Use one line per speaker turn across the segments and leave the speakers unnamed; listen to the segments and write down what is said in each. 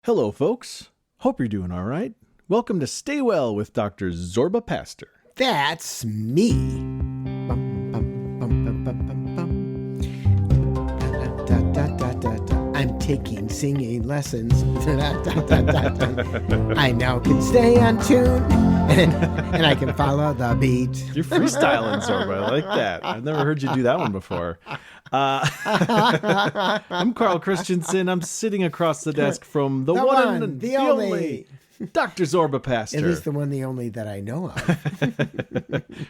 Hello, folks. Hope you're doing all right. Welcome to Stay Well with Dr. Zorba Pastor.
That's me. Bum, bum, bum, bum, bum, bum, bum. Da, da, da, da, da. I'm taking singing lessons. Da, da, da, da, da. I now can stay on tune and I can follow the beat.
You're freestyling, Zorba. I like that. I've never heard you do that one before. I'm Carl Christensen. I'm sitting across the desk from the one and the only Dr. Zorba Pastor.
At least the one, the only that I know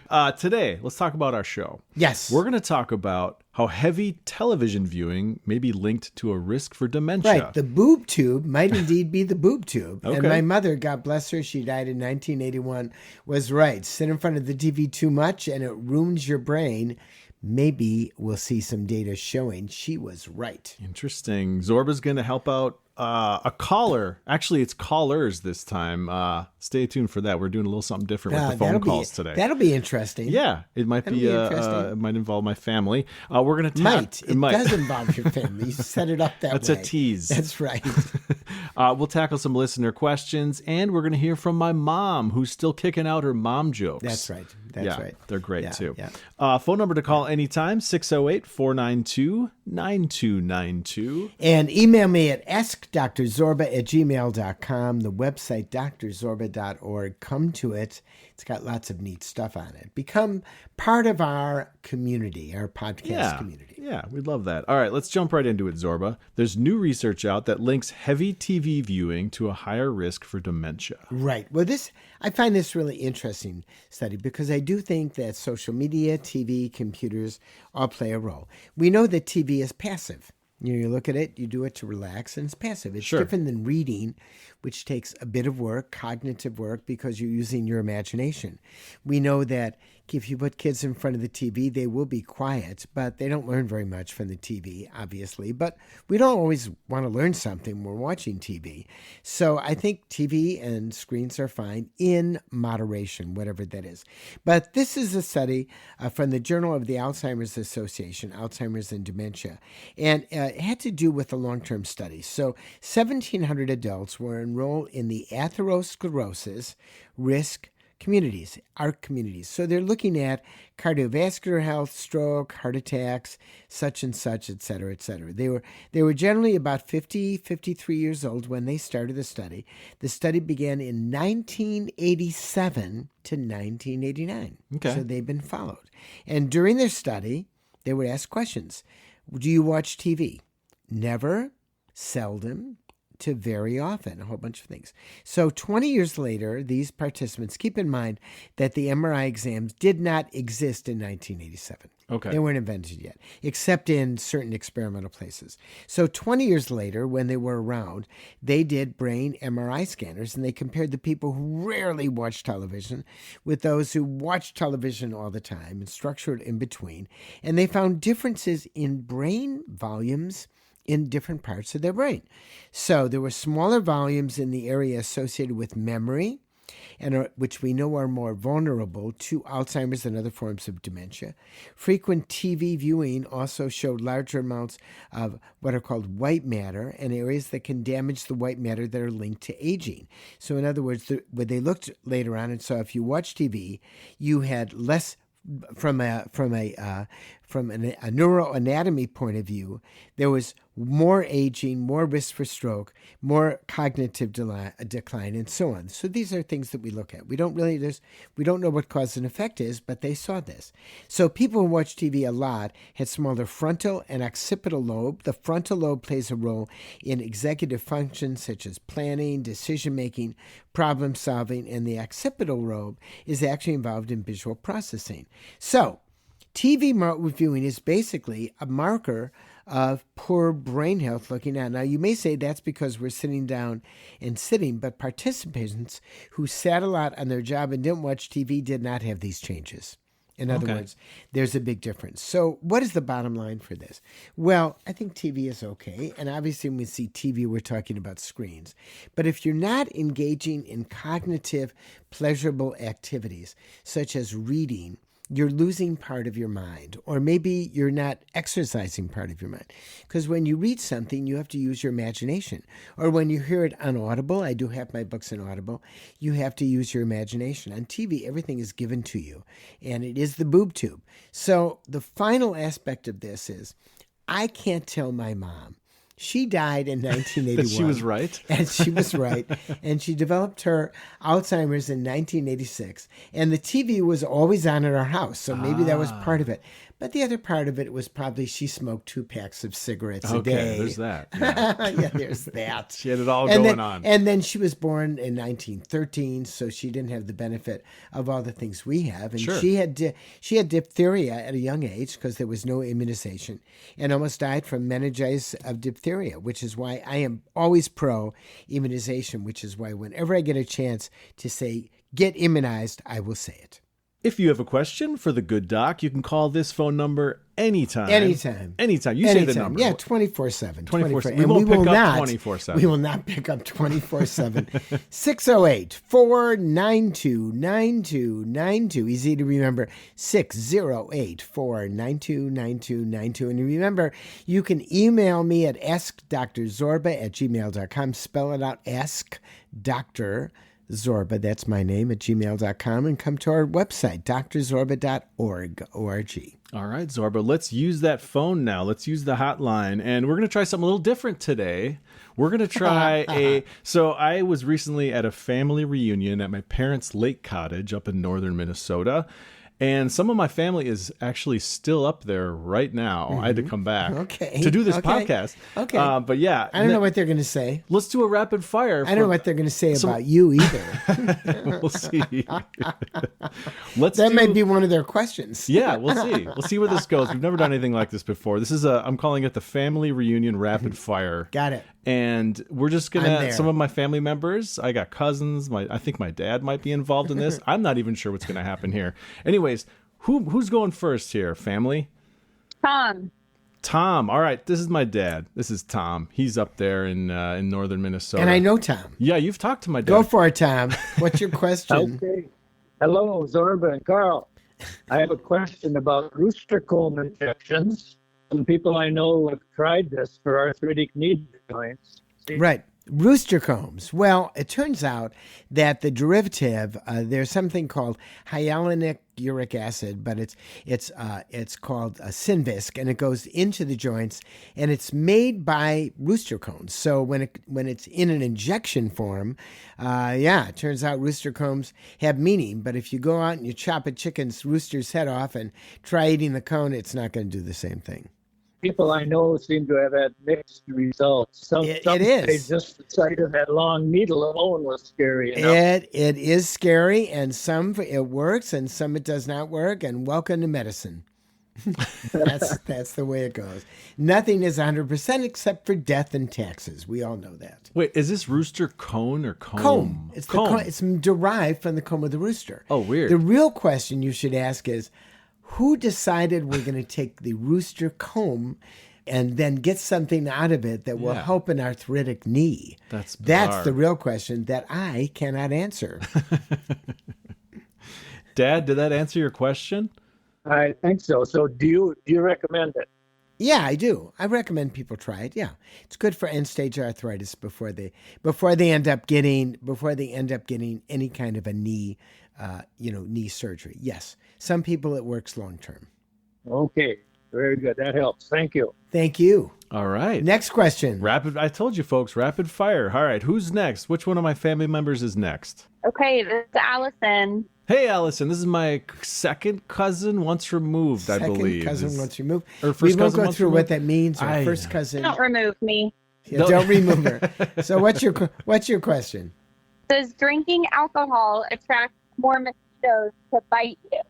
of.
Today, let's talk about our show.
Yes.
We're going to talk about how heavy television viewing may be linked to a risk for dementia.
Right. The boob tube might indeed be the boob tube.
Okay.
And my mother, God bless her, she died in 1981, was right. Sit in front of the TV too much and it ruins your brain. Maybe we'll see some data showing she was right.
Interesting. Zorba's going to help out a caller. Actually, it's callers this time. Stay tuned for that. We're doing a little something different with the phone calls today.
That'll be interesting.
Yeah, it might be it might involve my family. We're going to
It does involve your family. You set it up that
That's
way.
That's a tease.
That's right.
We'll tackle some listener questions, and we're going to hear from my mom, who's still kicking out her mom jokes.
That's right. That's right.
They're great, too.
Yeah.
Phone number to call anytime, 608-492-9292.
And email me at askdrzorba@gmail.com. The website, drzorba.org. Come to it. It's got lots of neat stuff on it. Become part of our community, our podcast community.
Yeah, we'd love that. All right, let's jump right into it, Zorba. There's new research out that links heavy TV viewing to a higher risk for dementia.
Right. Well, I find this really interesting study because I do think that social media, TV, computers all play a role. We know that TV is passive. You look at it, you do it to relax, and it's passive. It's different than reading, which takes a bit of work, cognitive work, because you're using your imagination. We know that if you put kids in front of the TV, they will be quiet, but they don't learn very much from the TV, obviously. But we don't always want to learn something when we're watching TV. So I think TV and screens are fine in moderation, whatever that is. But this is a study from the Journal of the Alzheimer's Association, Alzheimer's and Dementia. And it had to do with a long-term study. So 1,700 adults were enrolled in the atherosclerosis risk communities, ARC communities. So they're looking at cardiovascular health, stroke, heart attacks, such and such, et cetera, et cetera. They were generally about 50, 53 years old when they started the study. The study began in 1987 to 1989.
Okay.
So they've been followed. And during their study, they would ask questions. Do you watch TV? Never, seldom, to very often, a whole bunch of things. So 20 years later, these participants, keep in mind that the MRI exams did not exist in 1987.
Okay.
They weren't invented yet, except in certain experimental places. So 20 years later, when they were around, they did brain MRI scanners, and they compared the people who rarely watched television with those who watched television all the time and structured in between. And they found differences in brain volumes in different parts of their brain. So there were smaller volumes in the area associated with memory, and which we know are more vulnerable to Alzheimer's and other forms of dementia. Frequent TV viewing also showed larger amounts of what are called white matter and areas that can damage the white matter that are linked to aging. So in other words, when they looked later on and saw if you watch TV, you had less from a neuroanatomy point of view, there was more aging, more risk for stroke, more cognitive decline, and so on. So these are things that we look at. We don't know what cause and effect is, but they saw this. So people who watch TV a lot had smaller frontal and occipital lobe. The frontal lobe plays a role in executive functions such as planning, decision-making, problem solving, and the occipital lobe is actually involved in visual processing. So TV viewing is basically a marker of poor brain health looking at. Now, you may say that's because we're sitting down and sitting, but participants who sat a lot on their job and didn't watch TV did not have these changes. In other words, there's a big difference. So what is the bottom line for this? Well, I think TV is okay. And obviously when we see TV, we're talking about screens. But if you're not engaging in cognitive, pleasurable activities, such as reading, you're losing part of your mind, or maybe you're not exercising part of your mind. Because when you read something, you have to use your imagination. Or when you hear it on Audible, I do have my books on Audible, you have to use your imagination. On TV, everything is given to you, and it is the boob tube. So the final aspect of this is, I can't tell my mom. She died in 1981.
That she was right.
And she was right. And she developed her Alzheimer's in 1986. And the TV was always on in our house. So maybe that was part of it. But the other part of it was probably she smoked 2 packs of cigarettes a day.
Okay, there's that. Yeah.
Yeah, there's that.
She had it all going on.
And then she was born in 1913, so she didn't have the benefit of all the things we have. And
Sure.
she had diphtheria at a young age because there was no immunization, and almost died from meningitis of diphtheria, which is why I am always pro immunization, which is why whenever I get a chance to say, get immunized, I will say it.
If you have a question for the good doc, you can call this phone number anytime.
Anytime.
You say the number.
Yeah, 24/7.
24/7.
And we will not
24/7.
We will not pick up 24/7. 608-492-9292. Easy to remember. 608-492-9292. And remember, you can email me at askdrzorba@gmail.com. Spell it out, Ask Dr. Zorba, that's my name, at gmail.com, and come to our website, drzorba.org. O-R-G.
All right, Zorba, let's use that phone now. Let's use the hotline. And we're going to try something a little different today. We're going to try so I was recently at a family reunion at my parents' lake cottage up in northern Minnesota. And some of my family is actually still up there right now. I had to come back to do this podcast.
Okay.
But yeah.
I don't know what they're going to say.
Let's do a rapid fire.
I don't know what they're going to say about you either.
We'll see.
That might be one of their questions.
Yeah, we'll see. We'll see where this goes. We've never done anything like this before. This is I'm calling it the Family Reunion Rapid Fire.
Got it.
And we're just going to, some of my family members, I got cousins, I think my dad might be involved in this. I'm not even sure what's going to happen here. Anyways, who's going first here, family? Tom. All right, this is my dad. This is Tom. He's up there in northern Minnesota.
And I know Tom.
Yeah, you've talked to my dad.
Go for it, Tom. What's your question?
Okay. Hello, Zorba and Carl. I have a question about rooster comb injections. Some people I know have tried this for arthritic knee joints.
Right. Rooster combs. Well, it turns out that the derivative, there's something called hyaluronic uric acid, but it's called Synvisc, and it goes into the joints, and it's made by rooster cones. So when it's in an injection form, it turns out rooster combs have meaning. But if you go out and you chop a chicken's rooster's head off and try eating the cone, it's not going to do the same thing.
People I know seem to have had mixed results. Some
it
say
is.
just the sight of that long needle alone was scary enough.
It is scary, and some it works, and some it does not work. And welcome to medicine. That's the way it goes. Nothing is 100% except for death and taxes. We all know that.
Wait, is this rooster cone or comb?
Comb. It's
comb.
It's derived from the comb of the rooster.
Oh, weird.
The real question you should ask is, who decided we're going to take the rooster comb and then get something out of it that will help an arthritic knee?
That's
the real question that I cannot answer.
Dad, did that answer your question?
I think so. So do you recommend it?
Yeah, I do. I recommend people try it. Yeah, it's good for end-stage arthritis before they end up getting any kind of a knee surgery. Yes, some people it works long term.
Okay, very good. That helps. Thank you.
Thank you.
All right.
Next question.
I told you, folks, rapid fire. All right, who's next? Which one of my family members is next?
Okay, this is Allison.
Hey, Allison, this is my second cousin once removed, I believe.
Second cousin once removed.
Or first
we won't
cousin
go
once
through
removed?
what that means. Or first cousin.
Don't remove me.
Yeah, don't remove her. So what's your question?
Does drinking alcohol attract more mosquitoes to bite you?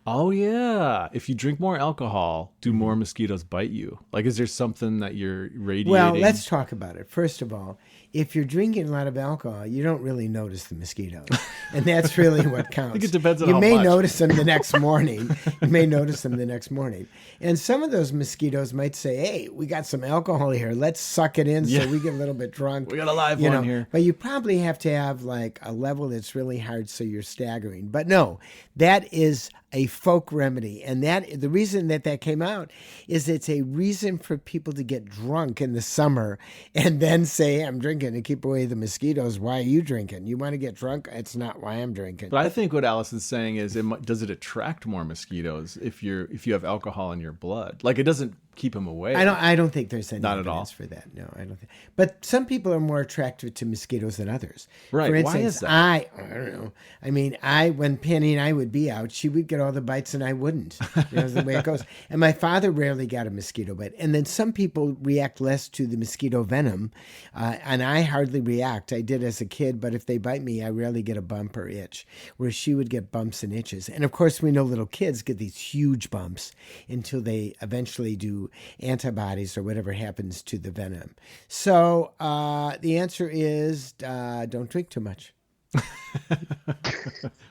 Oh, yeah. If you drink more alcohol, do more mosquitoes bite you? Like, is there something that you're radiating?
Well, let's talk about it. First of all, if you're drinking a lot of alcohol, you don't really notice the mosquitoes. And that's really what counts.
I think it depends on
you
how
may
much.
notice them the next morning. You may notice them the next morning. And some of those mosquitoes might say, hey, we got some alcohol here. Let's suck it in so we get a little bit drunk.
We got a live one here.
But you probably have to have like a level that's really hard so you're staggering. But no, that is a folk remedy. And that the reason that came out is it's a reason for people to get drunk in the summer and then say, I'm drinking to keep away the mosquitoes. Why are you drinking? You want to get drunk? It's not why I'm drinking.
But I think what Alice is saying is, does it attract more mosquitoes if you have alcohol in your blood? Like it doesn't keep them away.
I don't think there's any
Not at
evidence
all.
for that. No, I don't think. But some people are more attracted to mosquitoes than others.
Right.
For
Why
instance,
is that?
I don't know. I mean, when Penny and I would be out, she would get all the bites and I wouldn't. That's the way it goes. And my father rarely got a mosquito bite. And then some people react less to the mosquito venom, and I hardly react. I did as a kid, but if they bite me, I rarely get a bump or itch, whereas she would get bumps and itches. And of course, we know little kids get these huge bumps until they eventually do antibodies or whatever happens to the venom. So the answer is don't drink too much.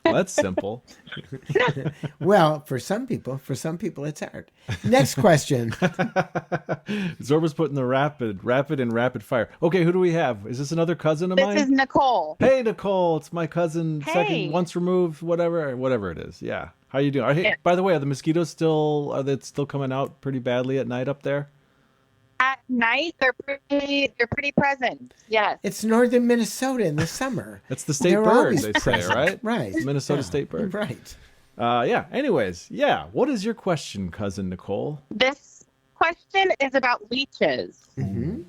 Well, that's simple.
Well, for some people it's hard. Next question.
Zorba's putting the rapid fire. Okay, who do we have? Is this another cousin of mine?
This is Nicole.
Hey, Nicole, it's my cousin,
Hey.
second, once removed, whatever it is. Yeah. How you doing? Hey, by the way, are the mosquitoes still coming out pretty badly at night up there?
At night, they're pretty present. Yes.
It's northern Minnesota in the summer.
It's the state
They're
bird,
always
they say,
present.
right?
Right.
It's Minnesota state bird.
Right.
Yeah. Anyways, yeah. What is your question, cousin Nicole?
This question is about leeches.
Mm-hmm.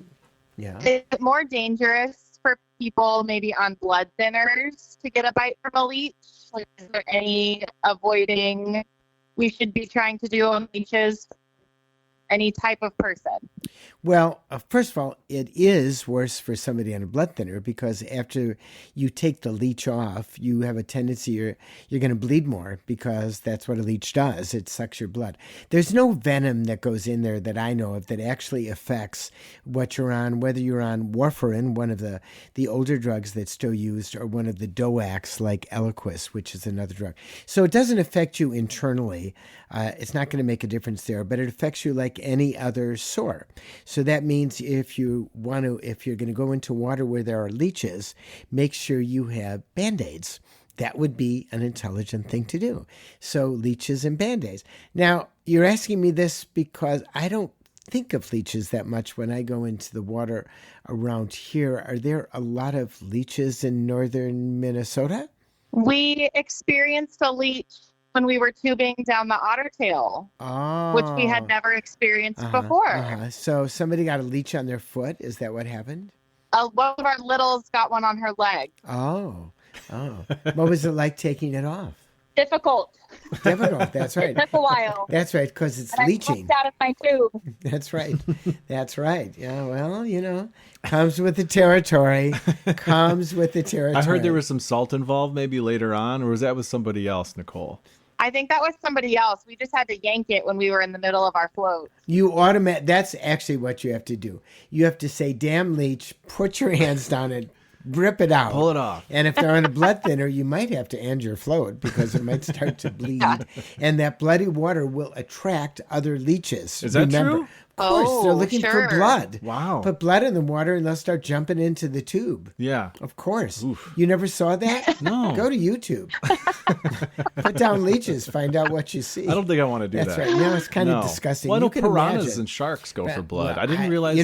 Yeah.
Is it more dangerous for people maybe on blood thinners to get a bite from a leech? Like, is there any avoiding we should be trying to do on leeches? Any type of person?
Well, first of all, it is worse for somebody on a blood thinner because after you take the leech off, you have a tendency you're going to bleed more because that's what a leech does. It sucks your blood. There's no venom that goes in there that I know of that actually affects what you're on, whether you're on warfarin, one of the older drugs that's still used, or one of the DOACs like Eliquis, which is another drug. So it doesn't affect you internally. It's not going to make a difference there, but it affects you like any other sore. So that means if you're going to go into water where there are leeches, make sure you have Band-Aids. That would be an intelligent thing to do. So leeches and Band-Aids. Now, you're asking me this because I don't think of leeches that much when I go into the water around here. Are there a lot of leeches in northern Minnesota?
We experienced a leech when we were tubing down the Otter Tail, which we had never experienced before.
So somebody got a leech on their foot. Is that what happened?
One of our littles got one on her leg.
Oh. What was it like taking it off?
Difficult.
Difficult. That's right.
It took a while.
That's right, because it's
And
leaching.
I out of my tube.
That's right. That's right. Yeah, well, comes with the territory. Comes with the territory.
I heard there was some salt involved maybe later on, or was that with somebody else, Nicole?
I think that was somebody else. We just had to yank it when we were in the middle of our float.
That's actually what you have to do. You have to say, damn leech, put your hands down and rip it out.
Pull it off.
And if they're on a blood thinner, you might have to end your float because it might start to bleed. And that bloody water will attract other leeches.
Is that true?
Of course, they're looking for blood.
Wow.
Put blood in the water and they'll start jumping into the tube.
Yeah.
Of course.
Oof.
You never saw that?
No.
Go to YouTube. Put down leeches. Find out what you see.
I don't think I want to do
That's
that.
right. No, it's kind of disgusting.
Well, I know
You can
piranhas
imagine.
and sharks go for
Well,
blood. I didn't realize.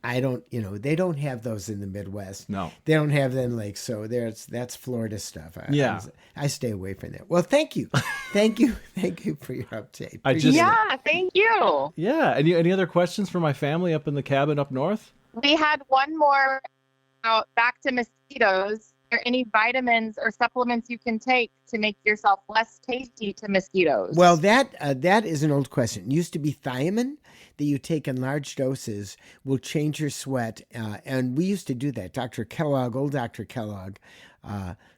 I don't. They don't have those in the Midwest.
No.
They don't have them lakes. So that's Florida stuff. I stay away from that. Well, thank you, thank you for your update.
Thank you.
Yeah. Any other questions for my family up in the cabin up north?
We had one more back to mosquitoes. Are there any vitamins or supplements you can take to make yourself less tasty to mosquitoes?
Well, that is an old question. It used to be thiamine that you take in large doses will change your sweat. And we used to do that. Old Dr. Kellogg,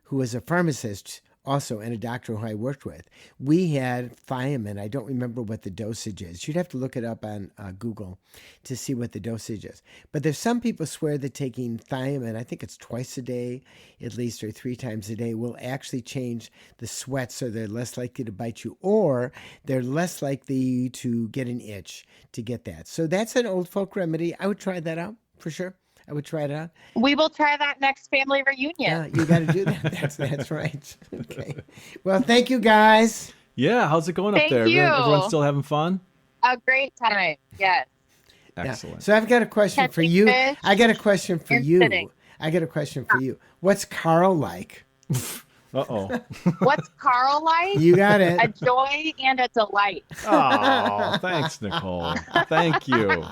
who was a pharmacist, also, and a doctor who I worked with, we had thiamine. I don't remember what the dosage is. You'd have to look it up on Google to see what the dosage is. But there's some people swear that taking thiamine, I think it's twice a day at least, or 3 times a day, will actually change the sweat so they're less likely to bite you, or they're less likely to get an itch to get that. So that's an old folk remedy. I would try that out for sure. I would try it out.
We will try that next family reunion.
Yeah, you got to do that. That's right. Okay. Well, thank you guys.
Yeah, how's it going up
Thank
there?
you.
Everyone still having fun?
A great time. Yes.
Excellent.
Yeah. So I've got a question for
Catching
you.
fish
I got a question for
and
you.
sitting.
I got a question for you. What's Carl like?
Uh-oh.
What's Carl like?
You got it.
A joy and a delight.
Oh, thanks, Nicole. Thank you.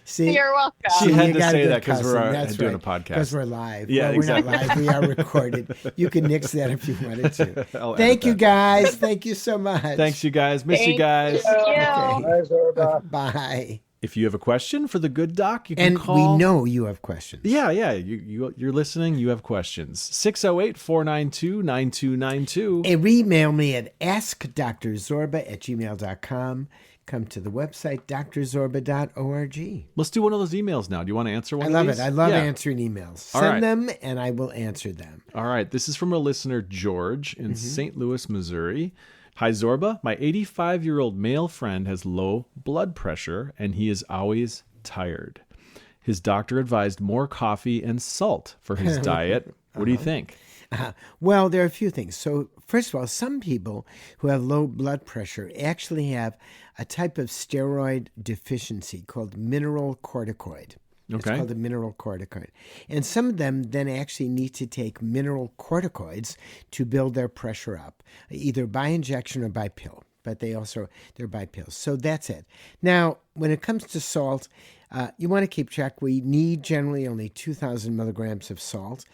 See,
You're welcome.
She had
you
to
got
say
good
that 'cause we're
cussing. That's
doing a
right,
podcast.
Because we're live.
Yeah,
well,
exactly.
We're not live. We are recorded. You can nix that if you wanted to.
I'll
Thank
edit
you,
that.
guys. Thank you so much.
Thanks, you guys. Miss you
Thank
guys.
you.
Okay.
Bye, Zorba.
Bye.
If you have a question for the good doc, you can
And
call.
we know you have questions.
Yeah. You're listening. You have questions. 608-492-9292.
And email me at askdrzorba@gmail.com. Come to the website, drzorba.org.
Let's do one of those emails now. Do you want to answer one
I
of
love
these?
it. I love
Yeah.
answering emails.
All
Send
right.
them, and I will answer them.
All right. This is from a listener, George, in
Mm-hmm.
St. Louis, Missouri. Hi, Zorba. My 85-year-old male friend has low blood pressure, and he is always tired. His doctor advised more coffee and salt for his diet. What do you think?
Well, there are a few things. So, first of all, some people who have low blood pressure actually have a type of steroid deficiency called mineral corticoid. It's
Okay.
called a mineral corticoid. And some of them then actually need to take mineral corticoids to build their pressure up, either by injection or by pill. But they're by pills. So that's it. Now, when it comes to salt, you want to keep track. We need generally only 2,000 milligrams of salt,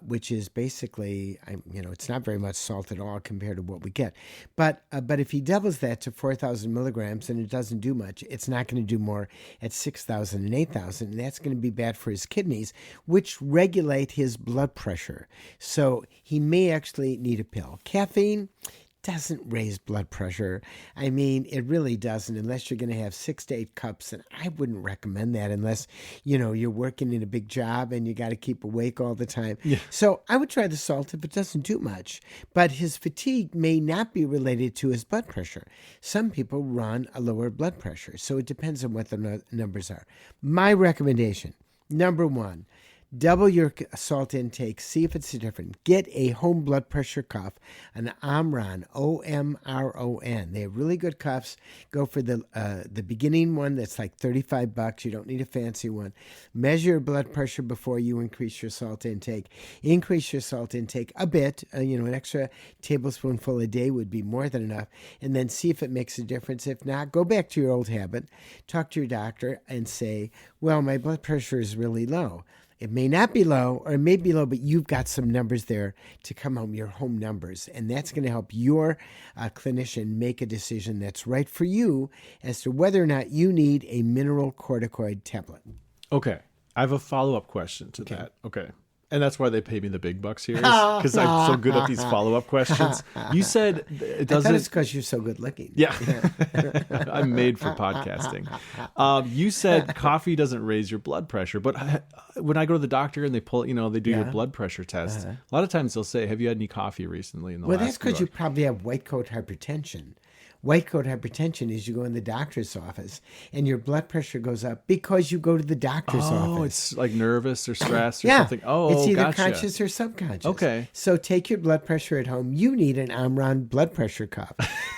which is basically, it's not very much salt at all compared to what we get. But if he doubles that to 4,000 milligrams and it doesn't do much, it's not going to do more at 6,000 and 8,000. And that's going to be bad for his kidneys, which regulate his blood pressure. So he may actually need a pill. Caffeine doesn't raise blood pressure. I mean, it really doesn't, unless you're going to have 6 to 8 cups. And I wouldn't recommend that unless, you're working in a big job and you got to keep awake all the time.
Yeah.
So I would try the salt if it doesn't do much. But his fatigue may not be related to his blood pressure. Some people run a lower blood pressure. So it depends on what the numbers are. My recommendation, number 1, double your salt intake. See if it's different. Get a home blood pressure cuff, an Omron, Omron. They have really good cuffs. Go for the beginning one that's like $35. You don't need a fancy one. Measure your blood pressure before you increase your salt intake. Increase your salt intake a bit. An extra tablespoonful a day would be more than enough. And then see if it makes a difference. If not, go back to your old habit. Talk to your doctor and say, well, my blood pressure is really low. It may not be low, or it may be low, but you've got some numbers there to come home, your home numbers. And that's going to help your clinician make a decision that's right for you as to whether or not you need a mineral corticoid tablet.
Okay. I have a follow-up question to that. Okay. And that's why they pay me the big bucks here, because I'm so good at these follow-up questions. You said it
I
doesn't...
thought it's because you're so good looking.
Yeah. I'm made for podcasting. You said coffee doesn't raise your blood pressure, but when I go to the doctor and they pull, they do your blood pressure test, a lot of times they'll say, have you had any coffee recently in the
Well,
last
that's because
few
you probably have white coat hypertension. White coat hypertension is you go in the doctor's office and your blood pressure goes up because you go to the doctor's office.
Oh, it's like nervous or stress or
Yeah.
something. Oh,
it's either
gotcha.
conscious or subconscious.
Okay.
So take your blood pressure at home. You need an Omron blood pressure cuff.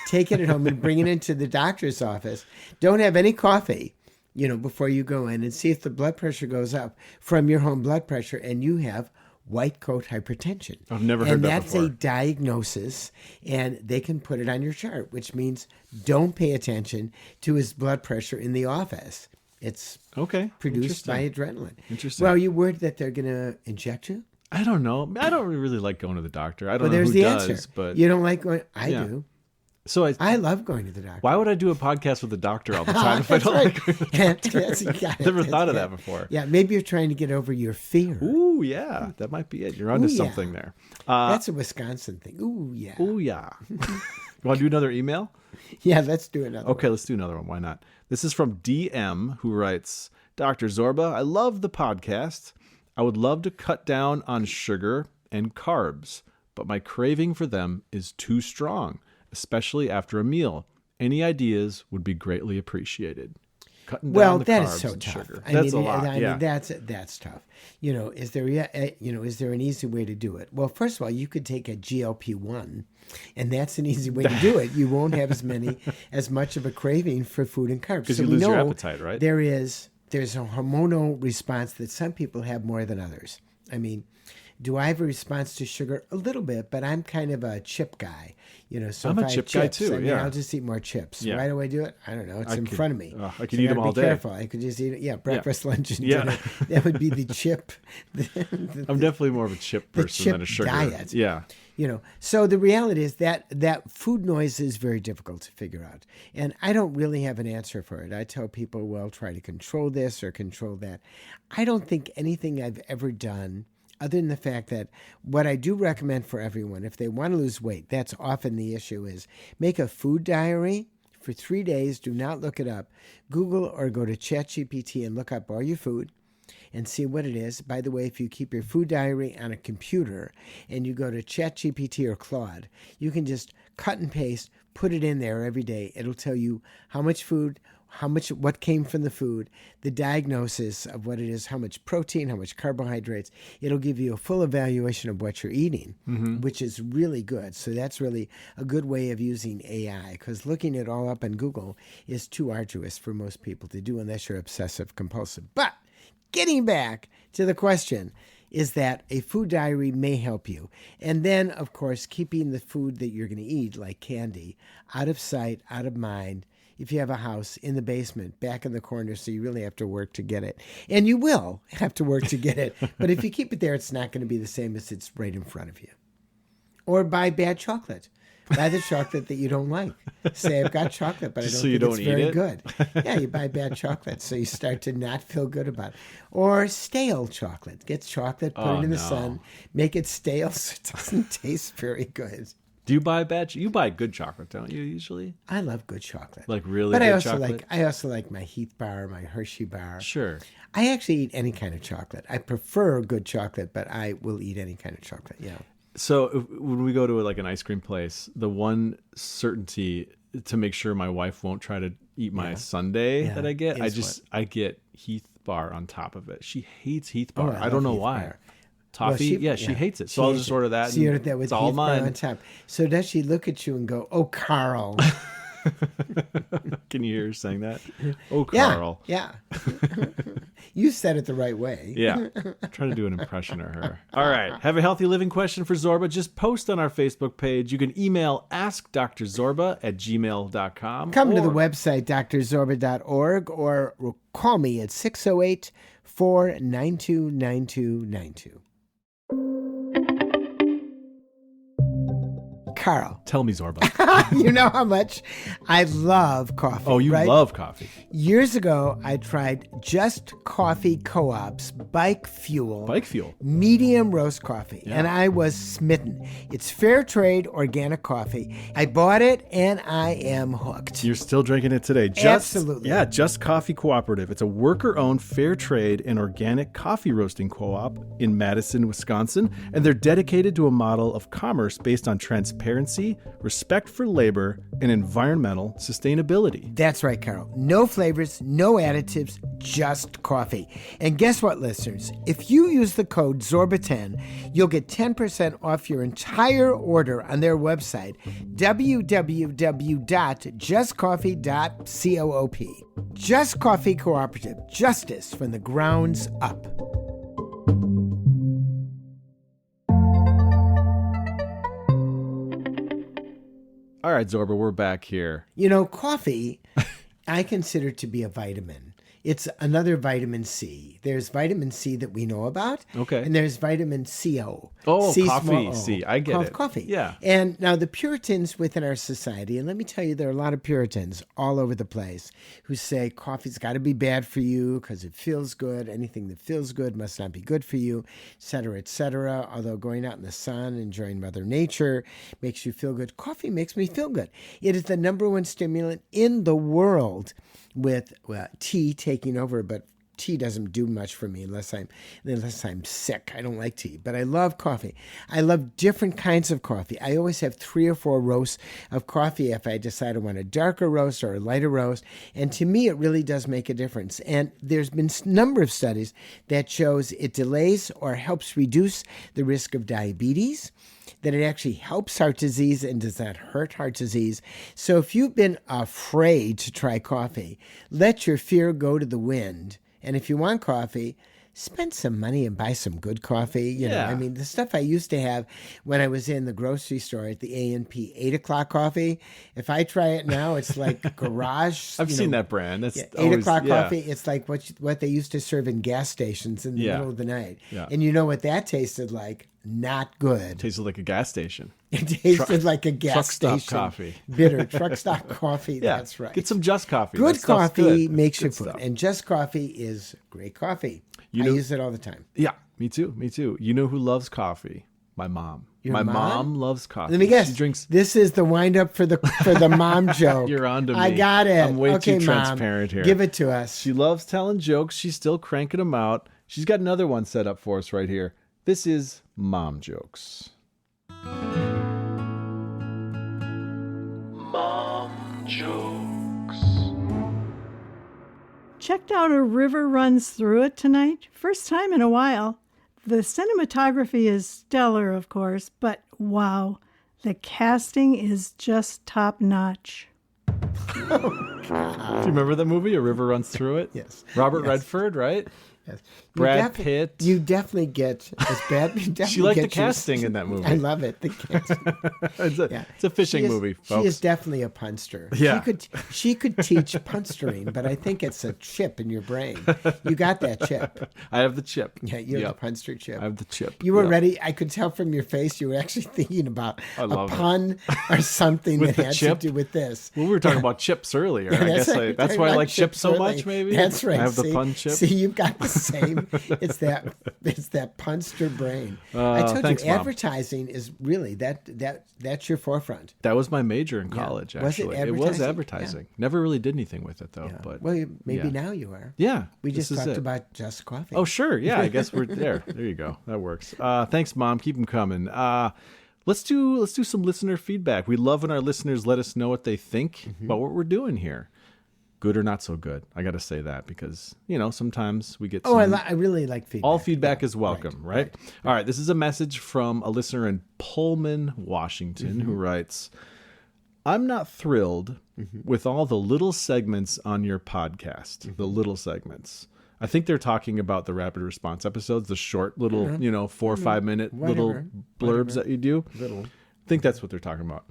Take it at home and bring it into the doctor's office. Don't have any coffee, before you go in, and see if the blood pressure goes up from your home blood pressure and you have white coat hypertension.
I've never heard that
that's
before.
a diagnosis, and they can put it on your chart, which means don't pay attention to his blood pressure in the office. It's
Okay.
produced by
Interesting.
adrenaline.
Interesting.
Well, you worried that they're going to inject you?
I don't know. I don't really like going to the doctor. I don't
Well,
know
there's
who
the
does,
answer.
but
You don't like going? I
Yeah.
do.
So
I love going to the doctor.
why would I do a podcast with a doctor all the time if I don't like going to the doctor? Never thought of that before.
Yeah, maybe you're trying to get over your fear.
Ooh, yeah, that might be it. You're onto something there.
That's a Wisconsin thing. Ooh, yeah.
Ooh, yeah. You want to do another email?
Yeah, let's do another
Okay,
one.
let's do another one. Why not? This is from DM, who writes, Dr. Zorba, I love the podcast. I would love to cut down on sugar and carbs, but my craving for them is too strong, especially after a meal. Any ideas would be greatly appreciated. Cutting down the
That
carbs
is so
and
tough.
sugar.
I
That's
mean,
a lot.
I
Yeah.
mean, that's tough. Is there an easy way to do it? Well, first of all, you could take a GLP-1, and that's an easy way to do it. You won't have as much of a craving for food and carbs.
Because
So
you
we
lose your
know
appetite, right?
there's a hormonal response that some people have more than others. I mean, do I have a response to sugar? A little bit, but I'm kind of a chip guy. So
I'm
if
a
I have
chip guy
chips,
too,
I mean,
yeah.
I'll just eat more chips.
Yeah.
Why do I do it? I don't know. It's in front of me.
I could
So
eat
gotta
them all
be
day.
careful. I could just eat it. Yeah, breakfast, lunch, and
Yeah.
dinner. That would be the chip.
I'm definitely more of a chip person
chip
than a sugar.
diet.
Yeah.
So the reality is that food noise is very difficult to figure out. And I don't really have an answer for it. I tell people, well, try to control this or control that. I don't think anything I've ever done, other than the fact that what I do recommend for everyone, if they want to lose weight, that's often the issue, is make a food diary for 3 days. Do not look it up. Google or go to ChatGPT and look up all your food and see what it is. By the way, if you keep your food diary on a computer and you go to ChatGPT or Claude, you can just cut and paste, put it in there every day. It'll tell you how much food, what came from the food, the diagnosis of what it is, how much protein, how much carbohydrates. It'll give you a full evaluation of what you're eating, which is really good. So that's really a good way of using AI, because looking it all up on Google is too arduous for most people to do unless you're obsessive compulsive. But getting back to the question is that a food diary may help you. And then, of course, keeping the food that you're going to eat, like candy, out of sight, out of mind. If you have a house, in the basement, back in the corner, so you really have to work to get it. And you will have to work to get it. But if you keep it there, it's not going to be the same as it's right in front of you. Or buy bad chocolate. Buy the chocolate that you don't like. Say, I've got chocolate, but I don't
So you
think
don't
it's very
eat it?
good. Yeah, you buy bad chocolate, so you start to not feel good about it. Or stale chocolate. Get chocolate, put it in the sun, make it stale so it doesn't taste very good.
Do you buy you buy good chocolate, don't you, usually?
I love good chocolate.
Like really
but
good chocolate?
I also like my Heath bar, my Hershey bar.
Sure.
I actually eat any kind of chocolate. I prefer good chocolate, but I will eat any kind of chocolate. Yeah.
So when we go to like an ice cream place, the one certainty to make sure my wife won't try to eat my sundae that I get, I get Heath bar on top of it. She hates Heath bar. I don't know
Heath
why.
bar.
Toffee,
Well,
she hates it. So
She
I'll
hates
just
it.
order that.
So you
and
order that with
it's all
Heath bar
mine.
on top. So does she look at you and go, "Oh, Carl"?
Can you hear her saying that? Oh,
Yeah,
Carl.
yeah. You said it the right way.
Yeah. I'm trying to do an impression of her. All right. Have a healthy living question for Zorba? Just post on our Facebook page. You can email askdrzorba@gmail.com.
Come to the website, drzorba.org, or call me at 608-492-9292. Carl,
Tell me, Zorba.
you know how much I love coffee.
Oh, you
right?
love coffee.
Years ago, I tried Just Coffee Co-op's Bike Fuel.
Bike fuel.
Medium roast coffee, and I was smitten. It's fair trade organic coffee. I bought it, and I am hooked.
You're still drinking it today.
Absolutely.
Yeah, Just Coffee Cooperative. It's a worker-owned fair trade and organic coffee roasting co-op in Madison, Wisconsin, and they're dedicated to a model of commerce based on transparency, respect for labor, and environmental sustainability.
That's right, Carol. No flavors, no additives, just coffee. And guess what, listeners? If you use the code ZORBA10, you'll get 10% off your entire order on their website, www.justcoffee.coop. Just Coffee Cooperative. Justice from the grounds up.
All right, Zorba, we're back here.
Coffee, I consider to be a vitamin. It's another vitamin C. There's vitamin C that we know about.
Okay.
And there's vitamin CO.
Oh,
C
coffee.
small o.
C. I get it.
Coffee.
Yeah.
And now the Puritans within our society, and let me tell you, there are a lot of Puritans all over the place who say coffee's got to be bad for you because it feels good. Anything that feels good must not be good for you, et cetera, et cetera. Although going out in the sun, enjoying Mother Nature makes you feel good. Coffee makes me feel good. It is the number one stimulant in the world, with tea taking over, but tea doesn't do much for me unless I'm sick. I don't like tea, but I love coffee. I love different kinds of coffee. I always have 3 or 4 roasts of coffee if I decide I want a darker roast or a lighter roast. And to me, it really does make a difference. And there's been a number of studies that shows it delays or helps reduce the risk of diabetes, that it actually helps heart disease and does not hurt heart disease. So if you've been afraid to try coffee, let your fear go to the wind. And if you want coffee, spend some money and buy some good coffee. You know, I mean, the stuff I used to have when I was in the grocery store at the A&P 8 o'clock coffee, if I try it now, it's like garage.
I've seen that brand. That's
8 o'clock coffee. It's like what they used to serve in gas stations in the middle of the night.
Yeah.
And you know what that tasted like? Not good.
Tasted like a gas station.
It tasted like a gas
truck
station.
stop coffee.
Bitter truck stop coffee.
Yeah,
That's right.
Get some Just Coffee.
Good
That stuff's
coffee
good.
makes you
Good
food.
stuff.
And Just Coffee is great coffee. I use it all the time.
Yeah, me too. Me too. You know who loves coffee? My mom. My mom loves coffee.
Let me guess.
She drinks.
This is the wind up for the mom joke.
You're on to me.
I got it.
I'm way
okay,
too
Mom,
transparent here.
Give it to us.
She loves telling jokes. She's still cranking them out. She's got another one set up for us right here. This is Mom Jokes. Mom Jokes.
Checked out A River Runs Through It tonight. First time in a while. The cinematography is stellar, of course, but wow, the casting is just top notch.
Do you remember that movie, A River Runs Through It?
Yes.
Robert Redford, right?
Yes.
Brad Pitt.
You definitely get as bad.
She liked the casting in that movie.
I love it. The casting.
It's a fishing movie, folks.
She is definitely a punster.
Yeah.
She could teach punstering, but I think it's a chip in your brain. You got that chip.
I have the chip.
Yeah, you have the punster chip.
I have the chip.
You were ready. I could tell from your face you were actually thinking about a pun or something that had
chip?
to do with this.
Well, we were talking about chips earlier.
Yeah,
I guess that's why I like chips so much, maybe.
That's right.
I have the pun chip.
See, you've got the same. It's that punster brain. I told
thanks,
you,
Mom.
advertising is really that's your forefront.
That was my major in college,
Was it
actually. It was
advertising?
advertising. Never really did anything with it, though.
Yeah.
But
Well, maybe
yeah.
now you are.
Yeah.
We
this
just
is
talked
it.
about Just Coffee.
Oh, sure. Yeah, I guess we're there. There you go. That works. Thanks, Mom. Keep them coming. Let's do some listener feedback. We love when our listeners let us know what they think about what we're doing here. Good or not so good. I got to say that because, sometimes we get
I really like feedback.
all feedback is welcome, right? All right. This is a message from a listener in Pullman, Washington, who writes, I'm not thrilled with all the little segments on your podcast, the little segments. I think they're talking about the rapid response episodes, the short little, 4 or 5 minute little blurbs that you do. I think that's what they're talking about.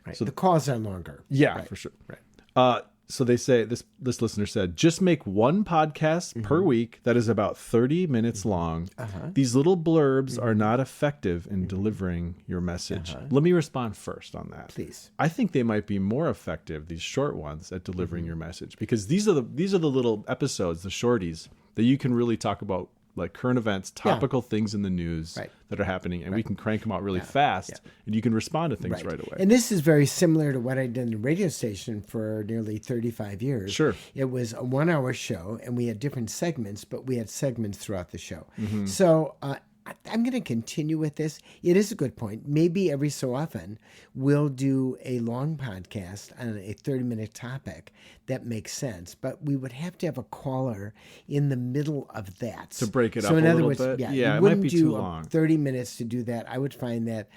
Right. So the calls are longer.
Yeah, for sure. Right. So they say, this listener said, just make one podcast per week that is about 30 minutes long. These little blurbs are not effective in delivering your message. Let me respond first on that.
Please.
I think they might be more effective, these short ones, at delivering your message, because these are the little episodes, the shorties, that you can really talk about, like current events, topical things in the news that are happening, and we can crank them out really fast, and you can respond to things right away.
And this is very similar to what I did in the radio station for nearly 35 years.
Sure.
It was a 1 hour show, and we had different segments, but we had segments throughout the show. So I'm going to continue with this. It is a good point. Maybe every so often we'll do a long podcast on a 30-minute topic that makes sense, but we would have to have a caller in the middle of that
To break it
so
up
in
a
other
little
words,
bit?
Yeah,
Yeah,
you
it might
wouldn't
be
do
too long.
30 minutes to do that. I would find that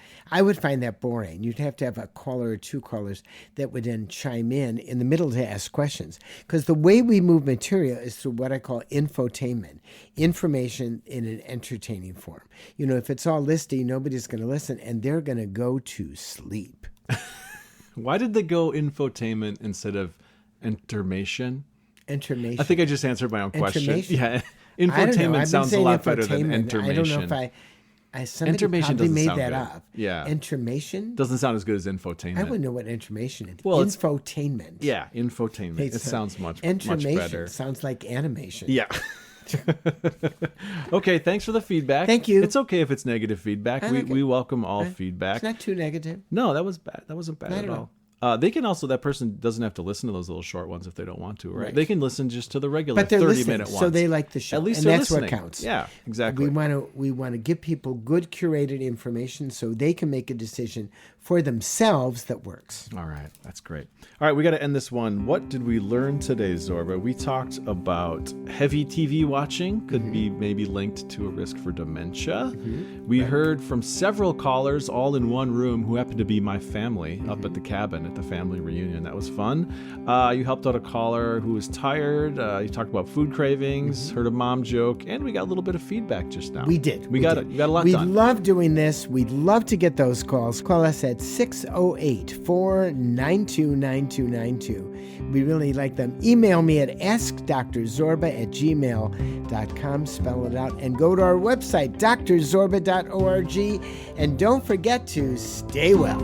boring. You'd have to have a caller or 2 callers that would then chime in the middle to ask questions. Because the way we move material is through what I call infotainment, information in an entertaining form. If it's all listy, nobody's going to listen, and they're going to go to sleep.
Why did they go infotainment instead of intermation?
Intermation.
I think I just answered my own question.
Intermation?
Yeah,
I don't know. I've
infotainment
been
sounds a
saying
lot better than
infotainment.
intermation.
I don't know if somebody
Intermation
probably
doesn't
made
sound
that
good.
up.
Yeah.
Intermation?
Doesn't sound as good as infotainment.
I wouldn't know what intermation is.
Well, it's-
Infotainment.
Yeah, infotainment. It sounds much better.
Sounds like animation.
Yeah. Okay, thanks for the feedback.
Thank you.
It's okay if it's negative feedback.
I like
We
it.
welcome all feedback.
It's not too negative.
No, that was bad. That wasn't bad
Not
at
at
all. They can also, that person doesn't have to listen to those little short ones if they don't want to, right?
Right.
They can listen just to the regular
But they're
30-minute
listening,
ones.
so they like the show.
At least
and
they're
that's
listening.
what counts.
Yeah, exactly.
We want to give people good curated information so they can make a decision for themselves that works.
All right, that's great. All right, we got to end this one. What did we learn today, Zorba? We talked about heavy TV watching could be maybe linked to a risk for dementia. We heard from several callers all in one room who happened to be my family up at the cabin at the family reunion. That was fun. You helped out a caller who was tired. You talked about food cravings, heard a mom joke, and we got a little bit of feedback just now.
We did.
We got a lot
we
done.
We love doing this. We'd love to get those calls. Call us at 608-492-9292. We really like them. Email me at askdrzorba@gmail.com. Spell it out. And go to our website, drzorba.org. And don't forget to stay well.